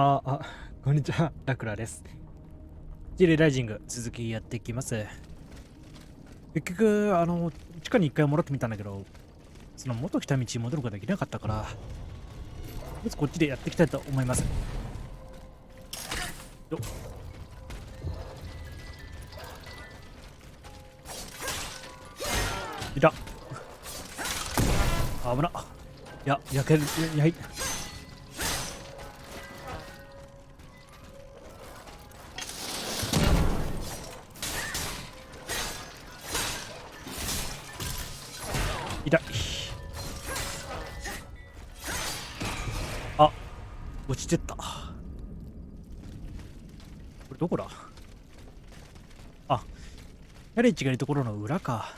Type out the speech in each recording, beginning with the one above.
こんにちは、ラクラです。スチールライジング、続きやっていきます。結局、地下に一回戻ってみたんだけど、その元来た道に戻ることができなかったから、まずこっちでやっていきたいと思います。よっ。いた。危な。いや、焼ける、やい。痛い。あ、落ちてった。これどこだ？あ、ヤレッジがいるところの裏か。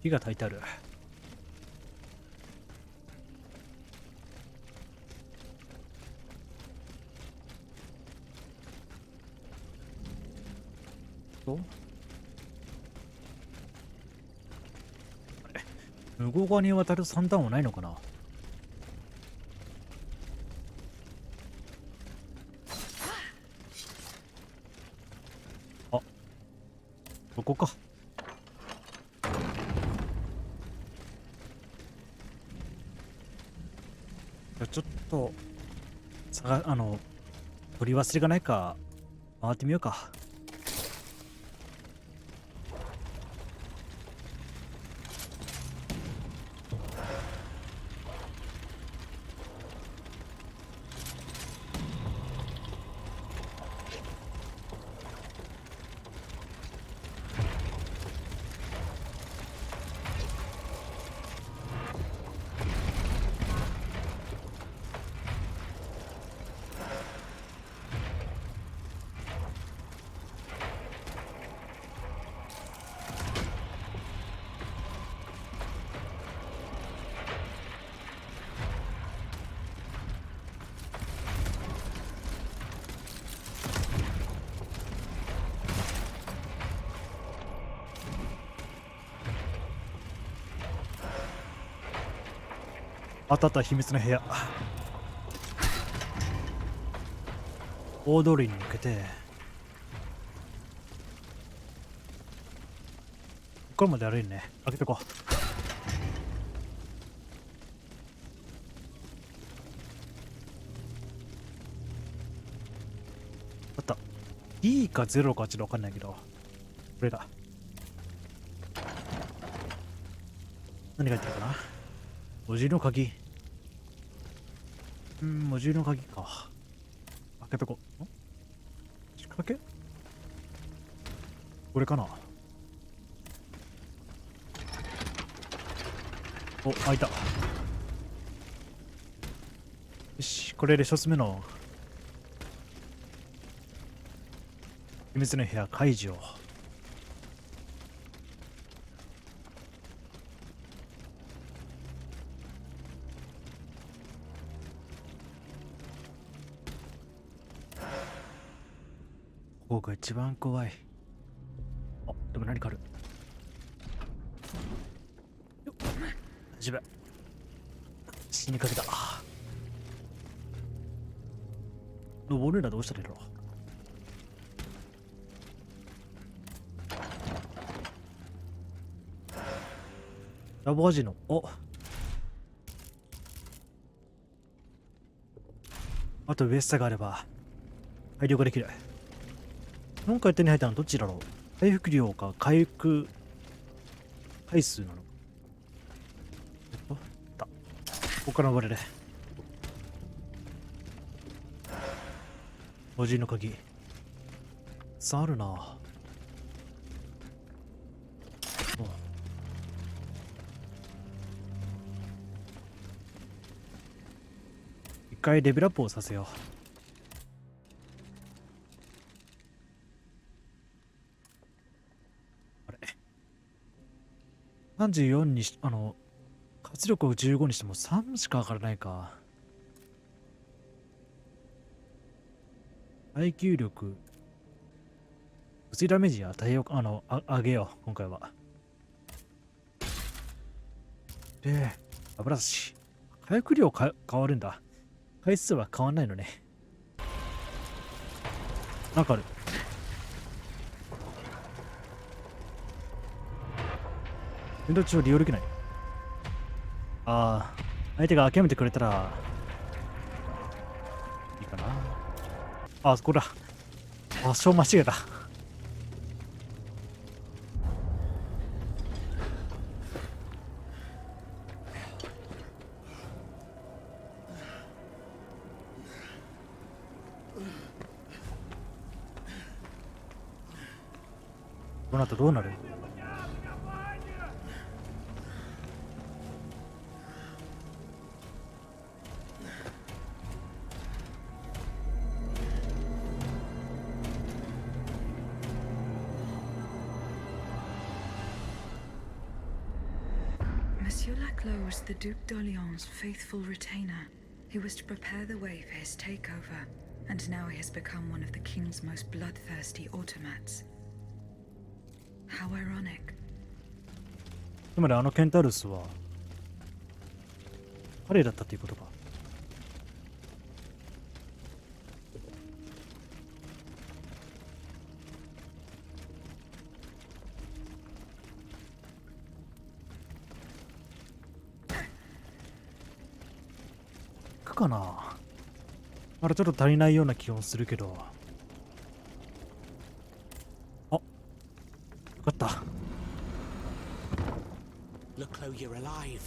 火が焚いてある。向こう側に渡る三段はないのかな。あ、ここか。じゃあちょっと取り忘れがないか回ってみようか。あったあった、秘密の部屋。大通りに向けてここまで歩いるね。開けてこう。あった。いいか0かちょっと分かんないけど、これだ。何が入ってるかな。おじの鍵。おじの鍵か。開けとこう。仕掛けこれかな。お、開いた。よし、これで一つ目の秘密の部屋解除。ここが一番怖い。あ、でも何かある。よっ、大丈夫。死にかけた。登るならどうしたらいいの。ラボアジノ。お、あとウエスタがあれば改良ができる。今回手に入ったのはどっちだろう。回復量か回復回数なの。ここから登れる。おじいの鍵さあるな。一回レベルアップをさせよう。あれ34にし、活力を15にしても3しか上がらないか。耐久力物理ダメージ与えようか、上げよう、今回は。で、歯ブラシ。回復量変わるんだ。回数は変わんないのね。なんかある。運動中を利用できない。ああ、相手が諦めてくれたら、いいかな。あ、そこだ。場所間違えた。この後どうなる？Monsieur Laclos was the Duc d'Orléans' faithful retainer. He was to prepare the way for his takeover, and now he has become one of the king's most bloodthirsty automats. How ironic. つまりあのケンタウルスは彼だったということか。行くかな。まだちょっと足りないような気もするけど。あ、よかった。Leclos, you're alive.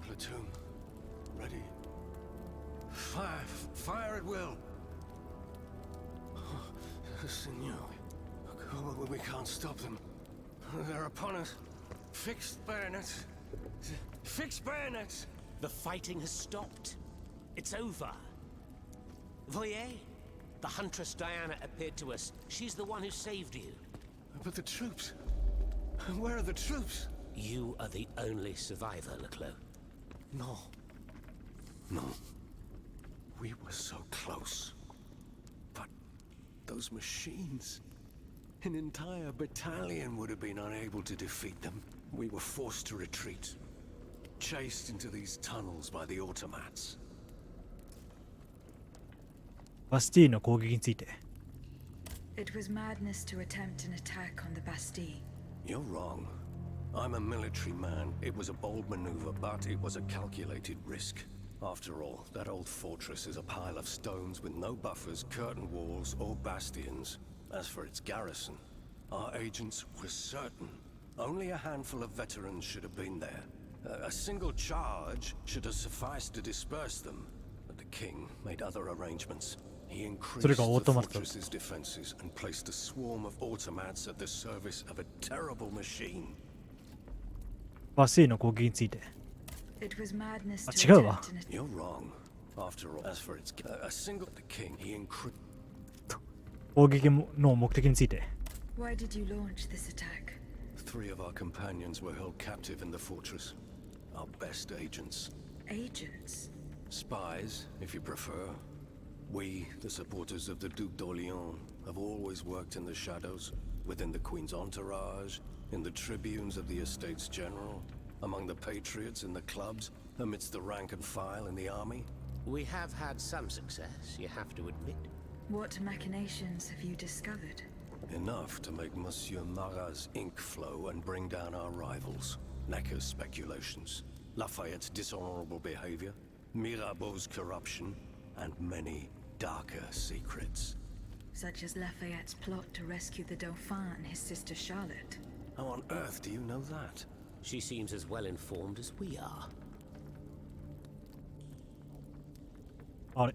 Platoon, ready. Fire at will. Senor, we can't stop them. They're upon us. Fixed bayonets. Fixed bayonets. The fighting has stopped. It's over. Voyez, the huntress Diana appeared to us. She's the one who saved you. But the troops. Where are the troops? You are the only survivor, Leclos. No. No. We were so close. But those machines. An entire battalion would have been unable to defeat them. We were forced to retreat. Chased into these tunnels by the automats. バスティーンの攻撃について。It was madness to attempt an attack on the Bastille. You're wrong. I'm a military man. It was a bold maneuver, but it was a calculated risk. After all, that old fortress is a pile of stones with no buffers, curtain walls, or bastions. As for its garrison, our agents were certain. Only a handful of veterans should have been there. A single charge should have sufficed to disperse them. But the king made other arrangements. He increased the fortress's defenses and placed a swarm of automats at the service of a terrible machine. バスティーンの攻撃について。 It was madness あ、 to 違うわ。 attempt an You're wrong. After all, as for its a single the king, he increased. 攻撃の目的について。 Why did you launch this attack? 3 of our companions were held captive in the fortress. Our best agents. Agents? Spies, if you prefer. We, the supporters of the Duc d'Orléans, have always worked in the shadows, within the Queen's entourage, in the tribunes of the Estates General, among the patriots in the clubs, amidst the rank and file in the army. We have had some success, you have to admit. What machinations have you discovered? Enough to make Monsieur Marat's ink flow and bring down our rivals. Necker's speculations, Lafayette's dishonorable behavior, Mirabeau's corruption, and many darker secrets. Such as Lafayette's plot to rescue the Dauphin and his sister Charlotte. How on earth do you know that? She seems as well informed as we are. あれ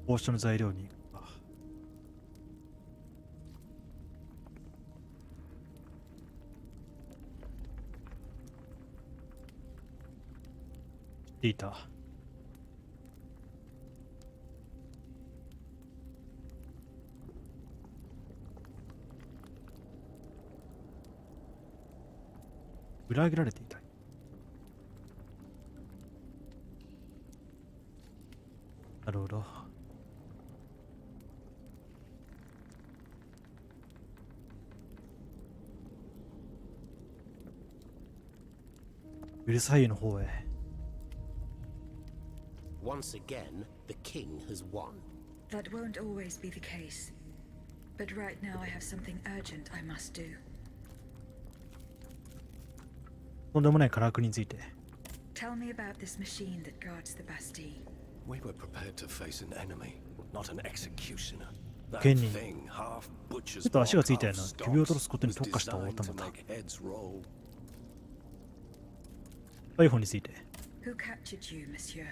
ポーションの材料に。知っていた。裏切られていた。ベルサイユの方へ。 Once again, the king has won. That won't always be the case. But right now I have something urgent I must do. とんでもない辛くについて。 Tell me about this machine that guards the Bastille. We were prepared to face an enemy, not an executioner. That Kenny. thing, half ち butcher's ょっと足がついたよ block, う half な首を落と stocks, すことに was 特化したオー designed ト to マタ。 make heads roll. 逮捕について。 Who captured you, monsieur?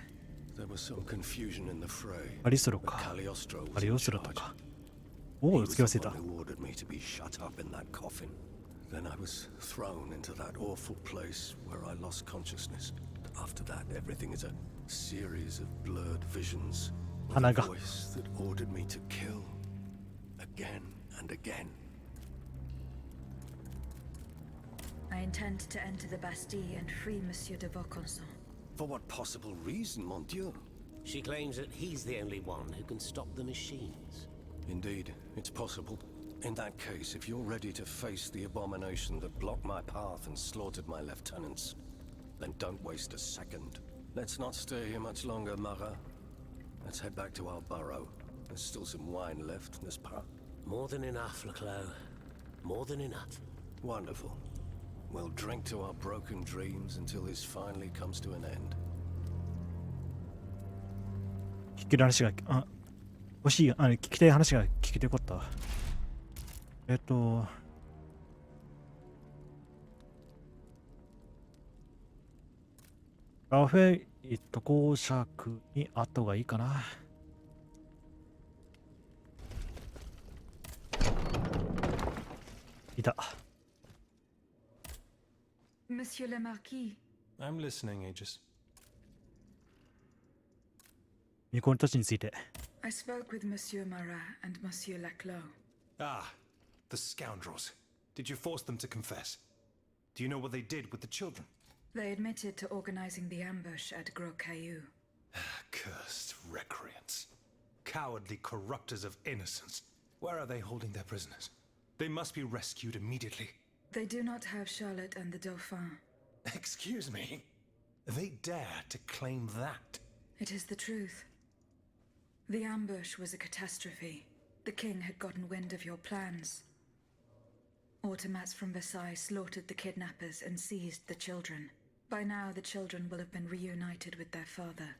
There was some confusion in the fray. アリストロ But か。 Cagliostro ア was リ in オスロ charge. とか。お He お、 was 付け忘 the れた。 one who ordered me to be shut up in that coffin. Then I was thrown into that awful place where I lost consciousness. After that, everything is a series of blurred visions of a Hanaga. voice that ordered me to kill again and again. I intend to enter the Bastille and free Monsieur de Vaucanson. For what possible reason, mon Dieu? She claims that he's the only one who can stop the machines. Indeed, it's possible. In that case, if you're ready to face the abomination that blocked my path and slaughtered my lieutenants, then don't waste a second. Let's not stay here much longer, Marat. Let's head back to our burrow. There's still some wine left in this pot. More than enough, Leclos. More than enough. Wonderful. We'll drink to our broken dreams until this finally comes to an end. 聞ける話が、あ、欲しい、聞きたい話が聞けてよかった。カフェ、公爵にあった方がいいかな。いた。 Monsieur le Marquis. I'm listening, Aegis. 巫女たちについて。 I spoke with Monsieur Marat and Monsieur Laclos. Ah, the scoundrels. Did you force them to confess? Do you know what they did with the children? They admitted to organizing the ambush at Gros Caillou. Cursed recreants. Cowardly corrupters of innocence. Where are they holding their prisoners? They must be rescued immediately. They do not have Charlotte and the Dauphin. Excuse me? They dare to claim that? It is the truth. The ambush was a catastrophe. The king had gotten wind of your plans. Automats from Versailles slaughtered the kidnappers and seized the children. By now, the children will have been reunited with their father.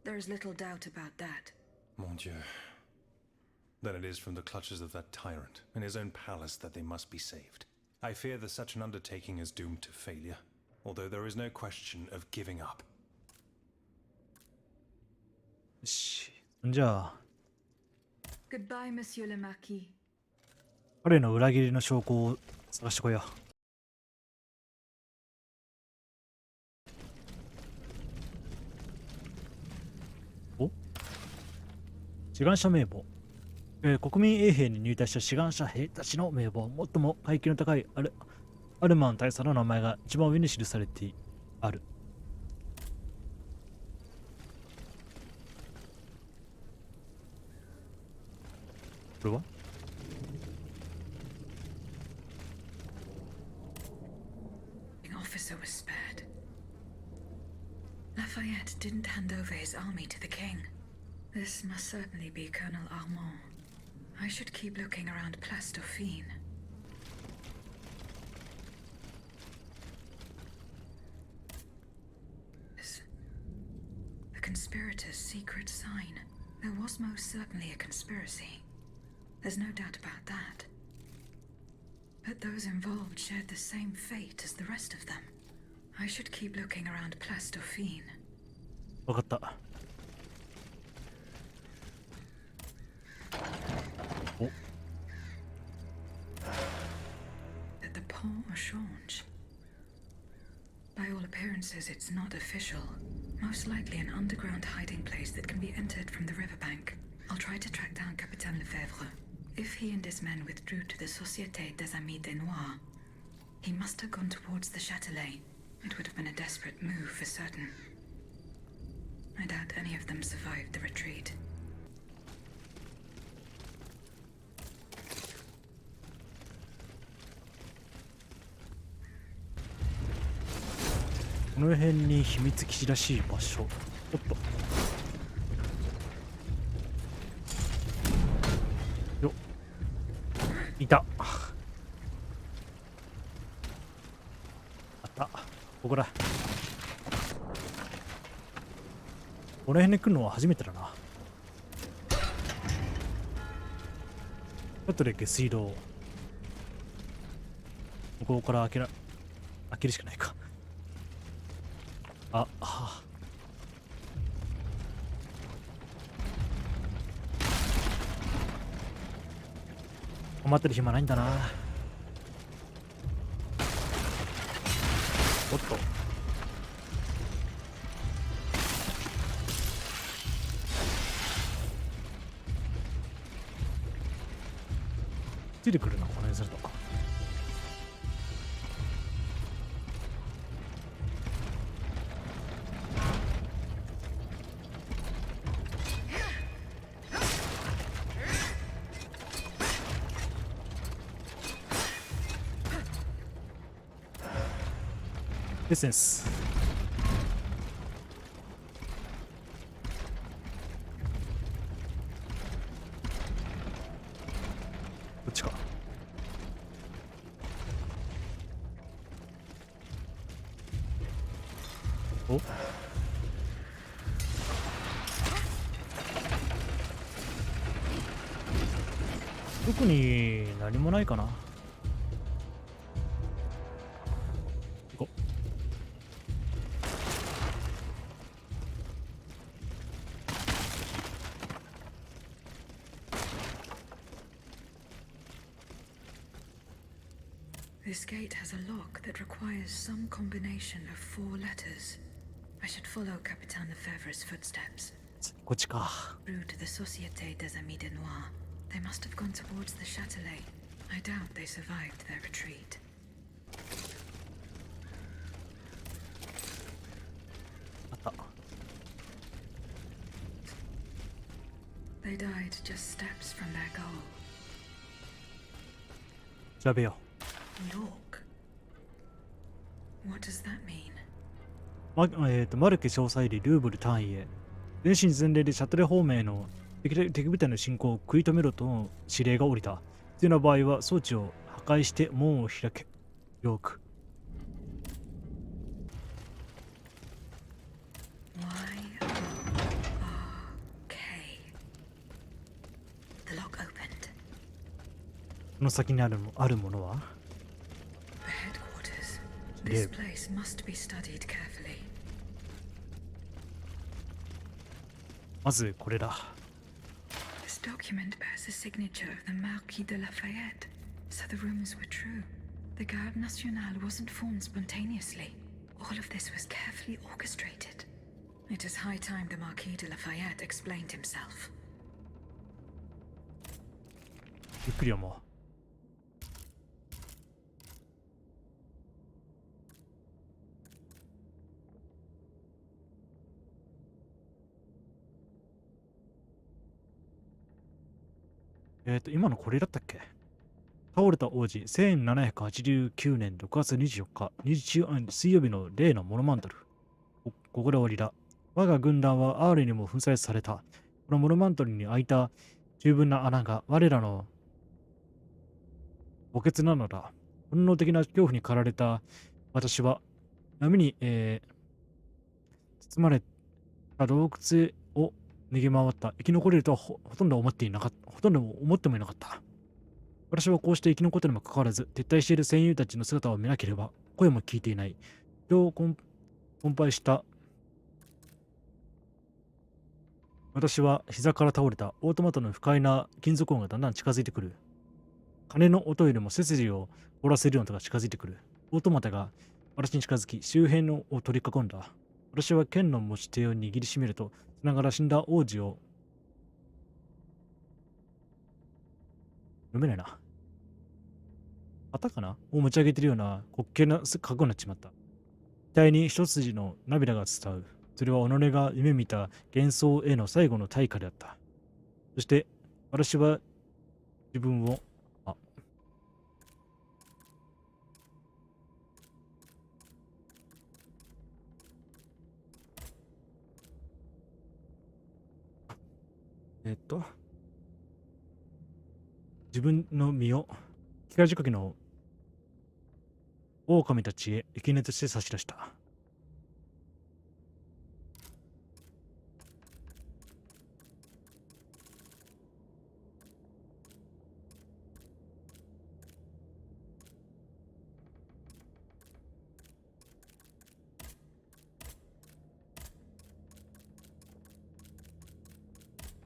There is little doubt about that. Mon Dieu. Then it is from the clutches of that tyrant in his own palace that they must be saved. I fear that such an undertaking is doomed to failure, although there is no question of giving up. よし。じゃあ、 Goodbye, Monsieur le Marquis. 彼の裏切りの証拠を探してこよう。お、志願者名簿。国民衛兵に入隊した志願者兵たちの名簿。最も階級の高いアルマン大佐の名前が一番上に記されてある。これは The officer was spared. Lafayette didn't hand over his army to the king. This must certainly be Colonel Armand. I should keep looking around Place Dauphine. The conspirator's secret sign. There was most certainly a conspiracy. There's no doubt about that. But those involved shared the same fate as the rest of them. I should keep looking around Place Dauphine. わかった。お、 At the Pont au Change. By all appearances, it's not official. Most likely an underground hiding place that can be entered from the riverbank. I'll try to track down Capitaine Lefebvre. If he and his men withdrew to the Société des Amis des Noirs, he must have gone towards the Châtelet. It would have been a desperate move for certain. I doubt any of them survived the retreat. この辺に秘密基地らしい場所。おっと。よっ。いた。あった。ここだ。この辺に来るのは初めてだな。あとで下水道。ここから開けるしかないか。待ってる暇ないんだな。おっと。ついてくるな、この辺すると。エッセンス。こっちか。お、特に何もないかな。行こう。This gate has a lock that requires some combination of 4 letters. I should follow Capitaine Lefebvre's footsteps. こっちか。 Rue de the Société des Amis de Noir. They must have gone towards the Châtelet. I doubt they survived their retreat. あった。 They died just steps from their goal. 調べよ Look. What does that mean? う。マルケ詳細理ルーブル単位へ。全身全霊でシャトレ方面への敵部隊の進行を食い止めろとの指令が下りた。必要な場合は装置を破壊して門を開け。よく。Y-O-R-K. The lock opened. この先にあるものは The headquarters. This place must be studied carefully. まずこれだ。This document bears the signature of the Marquis de Lafayette, so the rumors were true. The Garde Nationale wasn't formed spontaneously. All of this was carefully orchestrated. It is high time the Marquis de Lafayette explained himself. ゆっくり読もう。今のこれだったっけ？倒れた王子、1789年6月24日、水曜日の例のモノマントル。ここで終わりだ。我が軍団はアーレにも粉砕された。このモノマントルに開いた十分な穴が我らの墓穴なのだ。本能的な恐怖に駆られた私は波に、包まれた洞窟を逃げ回った。生き残れるとはほとんど思ってもいなかった。私はこうして生き残ったにもかかわらず、撤退している戦友たちの姿を見なければ、声も聞いていない。人を困憊した。私は膝から倒れた。オートマタの不快な金属音がだんだん近づいてくる。鐘の音よりも背筋を凍らせるような音が近づいてくる。オートマタが私に近づき、周辺を取り囲んだ。私は剣の持ち手を握りしめると、しながら死んだ王子を読めないな。旗かなを持ち上げているような滑稽な覚悟になっちまった。額に一筋の涙が伝う。それは己が夢見た幻想への最後の対価であった。そして私は自分を自分の身を機械仕掛けの狼たちへ生贄として差し出した。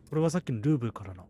これはさっきのルーブルからの。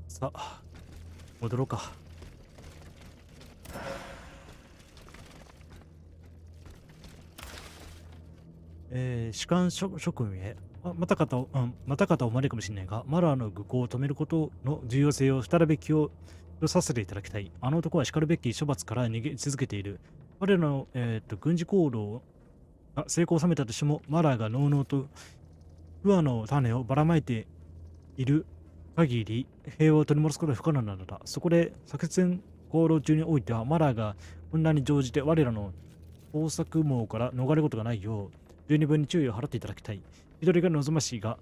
さあ、戻ろうか。士官諸君へ、またかとお招くかもしれないが、マラーの愚行を止めることの重要性を再び気をさせていただきたい。あの男はしかるべき処罰から逃げ続けている。彼らの、軍事行動が成功を収めたとしても、マラーがのうのうと不和の種をばらまいている限り平和を取り戻すことは不可能なのだ。そこで作戦行動中においてはマラーが混乱に乗じて我らの工作網から逃れることがないよう十二分に注意を払っていただきたい。一人が望ましいが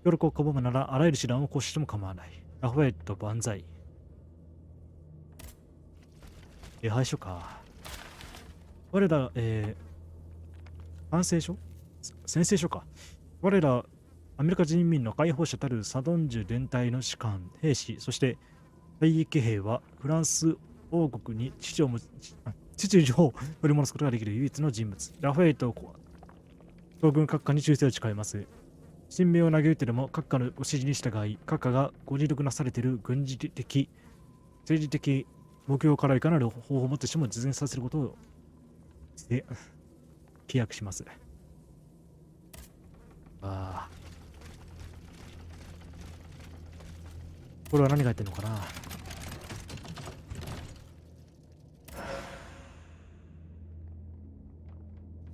協力を拒むならあらゆる手段を行使しても構わない。ラファエット万歳。礼拝書か。我ら、宣誓書か。我らアメリカ人民の解放者たるサドンジュ連隊の士官、兵士、そして退役兵はフランス王国に秩序を取り戻すことができる唯一の人物。ラファエルト将軍閣下に忠誠を誓います。神明を投げ打ってでも閣下のご指示に従い、閣下がご尽力なされている軍事的、政治的目標からいかなる方法をもってしても実現させることを契約します。これは何が入ってんのかな。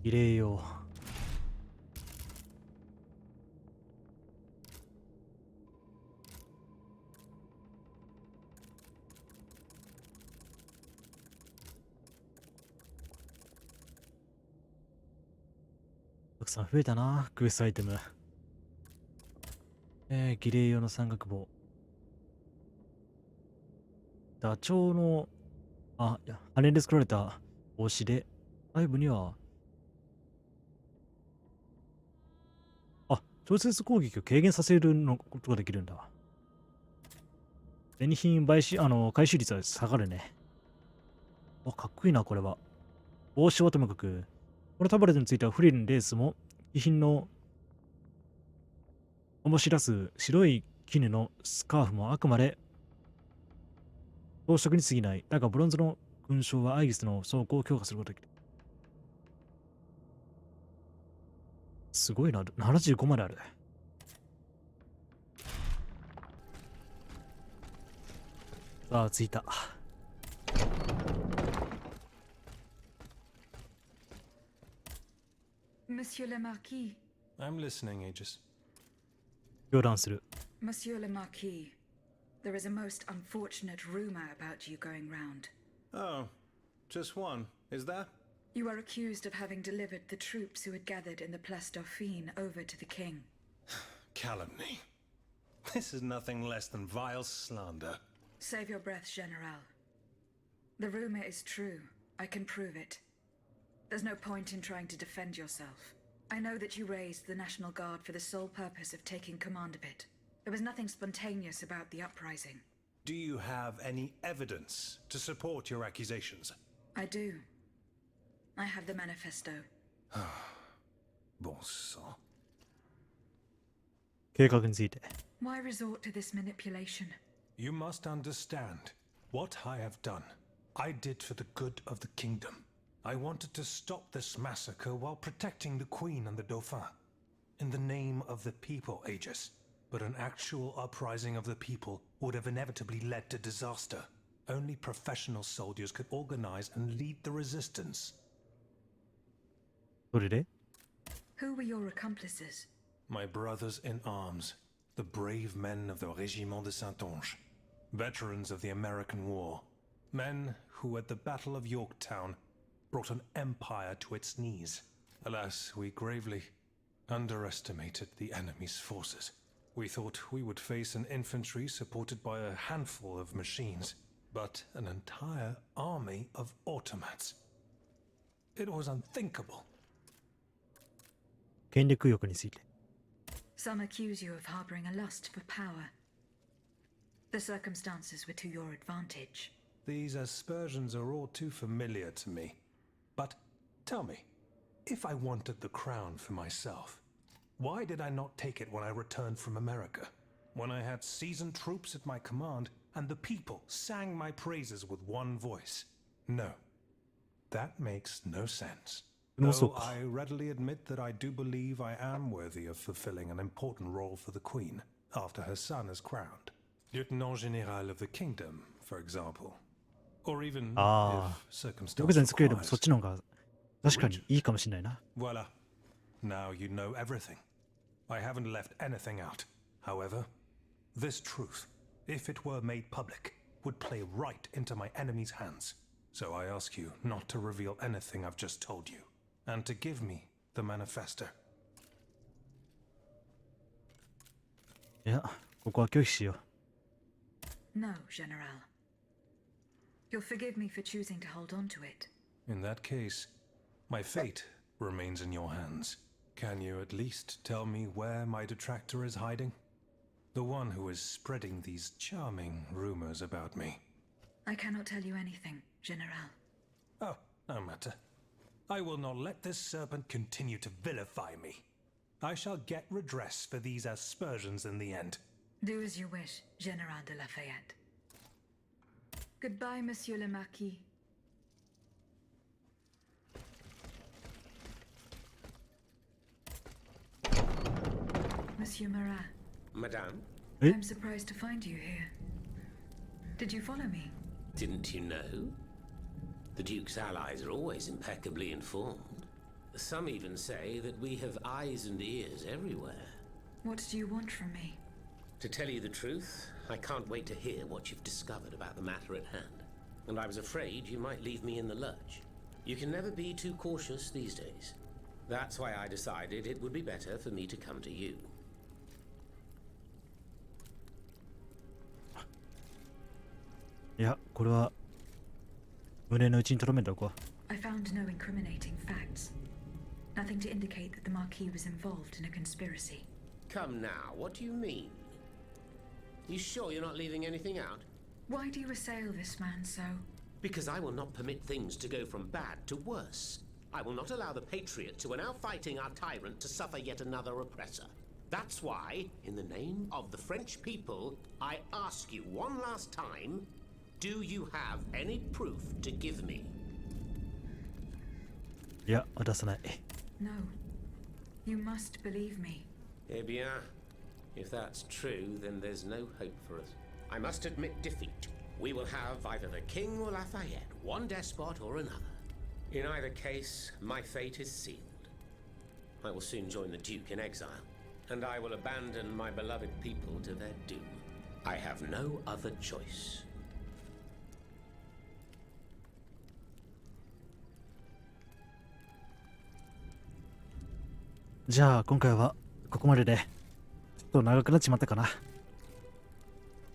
儀礼用。たくさん増えたな、クエストアイテム。儀礼用の山岳棒。ダチョウの、羽で作られた帽子で、内部には、直接攻撃を軽減させるのことができるんだ。銭品回収率は下がるね。かっこいいな、これは。帽子はともかく、このタブレットについてはフリルのレースも、遺品の醸し出す白い絹のスカーフもあくまで装飾に過ぎない。だが、ブロンズの勲章はアイギスの装甲を強化することができる。すごいな。75まである。さあ、着いた。Monsieur le Marquis. I'm listening, Aegis. 冗談する。Monsieur le Marquis, there is a most unfortunate rumor about you going round. Oh, just one, is that? You are accused of having delivered the troops who had gathered in the Place Dauphine over to the king. Calumny. This is nothing less than vile slander. Save your breath, General. The rumor is true. I can prove it. There's no point in trying to defend yourself. I know that you raised the National Guard for the sole purpose of taking command of it. There was nothing spontaneous about the uprising. Do you have any evidence to support your accusations? I do. I have the manifesto. Bon sang. 計画について。Why resort to this manipulation? You must understand what I have done. I did for the good of the kingdom. I wanted to stop this massacre while protecting the Queen and the Dauphin. In the name of the people, Aegis. But an actual uprising of the people would have inevitably led to disaster. Only professional soldiers could organize and lead the resistance. それで Who were your accomplices? My brothers in arms, the brave men of the Régiment de Saintonge, veterans of the American War, men who at the Battle of Yorktown brought an empire to its knees. Alas, we gravely underestimated the enemy's forces. We thought we would face an infantry supported by a handful of machines, but an entire army of automats. It was unthinkable. 権力欲について。 Some accuse you of harboring a lust for power. The circumstances were to your advantage. These aspersions are all too familiar to me. But tell me, if I wanted the crown for myself, why did I not take it when I returned from America? When I had seasoned troops at my command and the people sang my praises with one voice? No, that makes no sense. Though I readily admit that I do believe I am worthy of fulfilling an important role for the Queen after her son is crowned. Lieutenant Général of the Kingdom, for example. Or even if 特別 circumstances に作るよりも requires. そっちの方が確かにいいかもしれないな。 Voila. Now you know everything. I haven't left anything out. However, this truth, if it were made public, would play right into my enemy's hands. So I ask you not to reveal anything I've just told you, and to give me the manifesto. いや、ここは拒否しよう。 No, General. You'll forgive me for choosing to hold on to it. In that case, my fate remains in your hands. Can you at least tell me where my detractor is hiding? The one who is spreading these charming rumors about me. I cannot tell you anything, General. Oh, no matter. I will not let this serpent continue to vilify me. I shall get redress for these aspersions in the end. Do as you wish, General de Lafayette. Goodbye, Monsieur le Marquis. Monsieur Marat, Madame, I'm surprised to find you here. Did you follow me? didn't you know? The Duke's allies are always impeccably informed. Some even say that we have eyes and ears everywhere. What do you want from me? To tell you the truth, I can't wait to hear what you've discovered about the matter at hand. And I was afraid you might leave me in the lurch. You can never be too cautious these days. That's why I decided it would be better for me to come to you. いや、これは胸の内に留めておこう。 I found no incriminating facts. Nothing to indicate that the Marquis was involved in a conspiracy. Come now, what do you mean? You sure you're not leaving anything out? Why do you assail this man so? Because I will not permit things to go from bad to worse. I will not allow the patriots who are now fighting our tyrant to suffer yet another oppressor. That's why, in the name of the French people, I ask you one last time, do you have any proof to give me? いや、渡さない。 No. You must believe me. Eh bien, if that's true, then there's no hope for us. I must admit defeat. We will have either the King or Lafayette, one despot or another. In either case, my fate is sealed. I will soon join the Duke in exile, and I will abandon my beloved people to their doom. I have no other choice. じゃあ今回はここまでで、ちょっと長くなっちまったかな。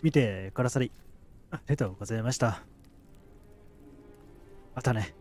見てくださりありがとうございました。またね。